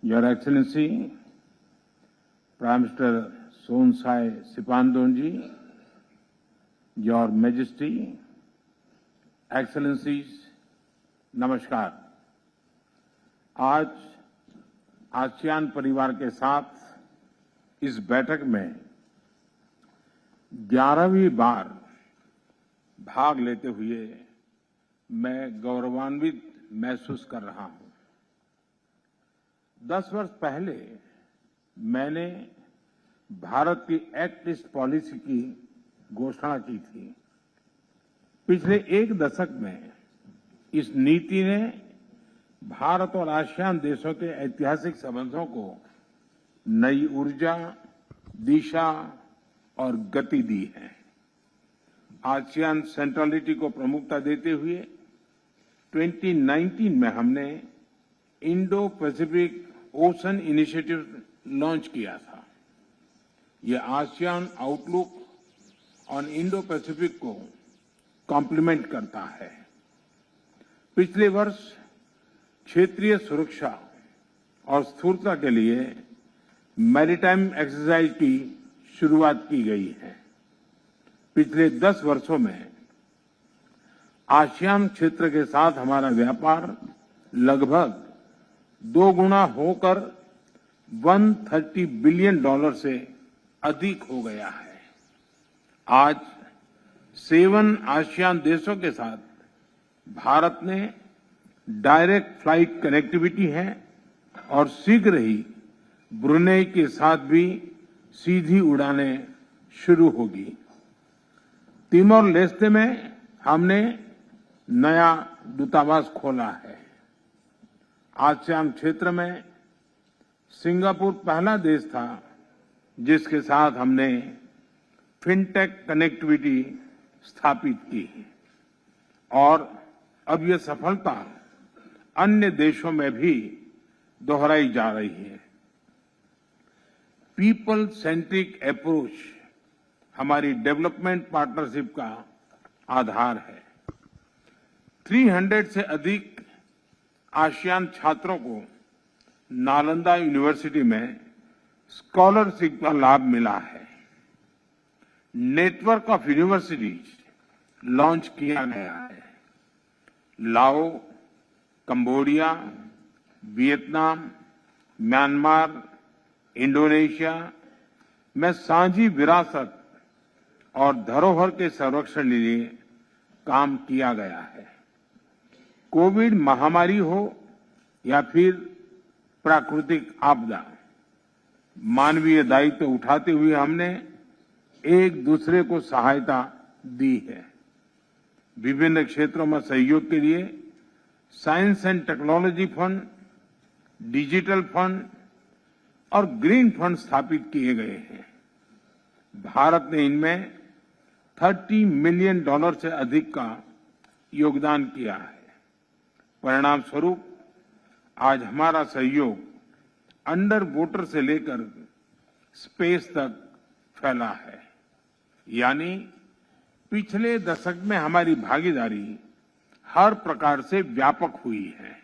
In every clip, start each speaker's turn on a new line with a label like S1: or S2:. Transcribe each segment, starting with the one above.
S1: Your Excellency, Prime Minister Sonsai Sipandonji, Your Majesty, Excellencies, नमस्कार। आज ASEAN परिवार के साथ इस बैठक में 11वीं बार भाग लेते हुए मैं गौरवान्वित महसूस कर रहा हूं। 10 वर्ष पहले मैंने भारत की एक्ट ईस्ट पॉलिसी की घोषणा की थी। पिछले एक दशक में इस नीति ने भारत और आसियान देशों के ऐतिहासिक संबंधों को नई ऊर्जा, दिशा और गति दी है। आसियान सेंट्रलिटी को प्रमुखता देते हुए 2019 में हमने Indo Pacific ocean initiative launch किया था। यह ASEAN outlook on Indo Pacific को कॉम्प्लीमेंट करता है। पिछले वर्ष क्षेत्रीय सुरक्षा और स्थिरता के लिए मैरीटाइम एक्सरसाइज की शुरुआत की गई है। पिछले 10 वर्षों में आसियान क्षेत्र के साथ हमारा व्यापार लगभग 2 गुना होकर $130 बिलियन से अधिक हो गया है। आज 7 आसियान देशों के साथ भारत ने डायरेक्ट फ्लाइट कनेक्टिविटी है और शीघ्र ही ब्रुनेई के साथ भी सीधी उड़ानें शुरू होगी। तिमोर लेस्ते में हमने नया दूतावास खोला है। आसियान क्षेत्र में सिंगापुर पहला देश था जिसके साथ हमने फिनटेक कनेक्टिविटी स्थापित की और अब यह सफलता अन्य देशों में भी दोहराई जा रही है। पीपल सेंट्रिक अप्रोच हमारी डेवलपमेंट पार्टनरशिप का आधार है। 300 से अधिक आसियान छात्रों को नालंदा यूनिवर्सिटी में स्कॉलरशिप का लाभ मिला है। नेटवर्क ऑफ यूनिवर्सिटीज लॉन्च किया गया है। लाओ, कंबोडिया, वियतनाम, म्यांमार, इंडोनेशिया में साझी विरासत और धरोहर के संरक्षण के लिए काम किया गया है। कोविड महामारी हो या फिर प्राकृतिक आपदा, मानवीय दायित्व उठाते हुए हमने एक दूसरे को सहायता दी है। विभिन्न क्षेत्रों में सहयोग के लिए science and technology fund, digital fund और ग्रीन फंड स्थापित किए गए हैं। भारत ने इनमें $30 मिलियन से अधिक का योगदान किया है। परिणाम स्वरूप आज हमारा सहयोग अंडर वाटर से लेकर स्पेस तक फैला है। यानी पिछले दशक में हमारी भागीदारी हर प्रकार से व्यापक हुई है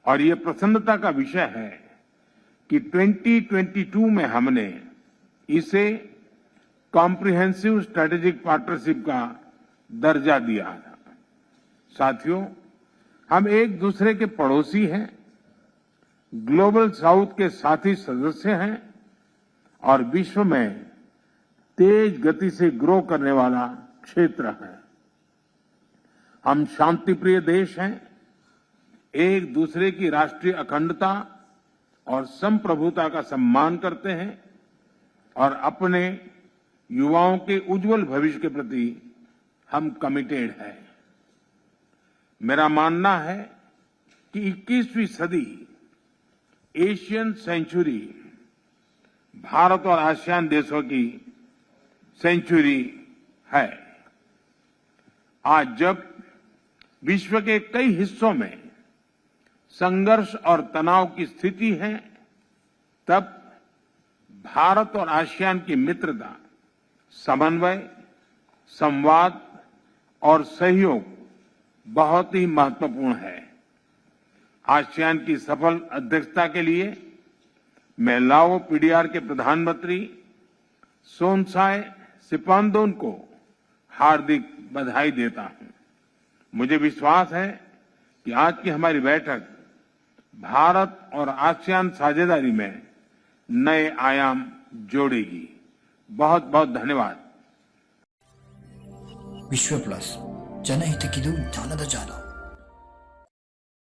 S1: और ये प्रसन्नता का विषय है कि 2022 में हमने इसे कॉम्प्रिहेंसिव स्ट्रेटेजिक पार्टनरशिप का दर्जा दिया था। साथियों, हम एक दूसरे के पड़ोसी हैं, ग्लोबल साउथ के साथी सदस्य हैं और विश्व में तेज गति से ग्रो करने वाला क्षेत्र है। हम शांतिप्रिय देश हैं, एक दूसरे की राष्ट्रीय अखंडता और संप्रभुता का सम्मान करते हैं और अपने युवाओं के उज्जवल भविष्य के प्रति हम कमिटेड हैं। मेरा मानना है कि 21वीं सदी एशियन सेंचुरी भारत और आसियान देशों की सेंचुरी है। आज जब विश्व के कई हिस्सों में संघर्ष और तनाव की स्थिति है, तब भारत और आसियान की मित्रता, समन्वय, संवाद और सहयोग बहुत ही महत्वपूर्ण है। आसियान की सफल अध्यक्षता के लिए मैं लाओ पीडीआर के प्रधानमंत्री सोनसाई सिपांदोन को हार्दिक बधाई देता हूं। मुझे विश्वास है कि आज की हमारी बैठक भारत और आसियान साझेदारी में नए आयाम जोड़ेगी। बहुत बहुत धन्यवाद।
S2: ವಿಶ್ವ ಪ್ಲಸ್ ಜನಹಿತಕ್ಕಿದು ಜ್ಞಾನದ ಜಾಲ.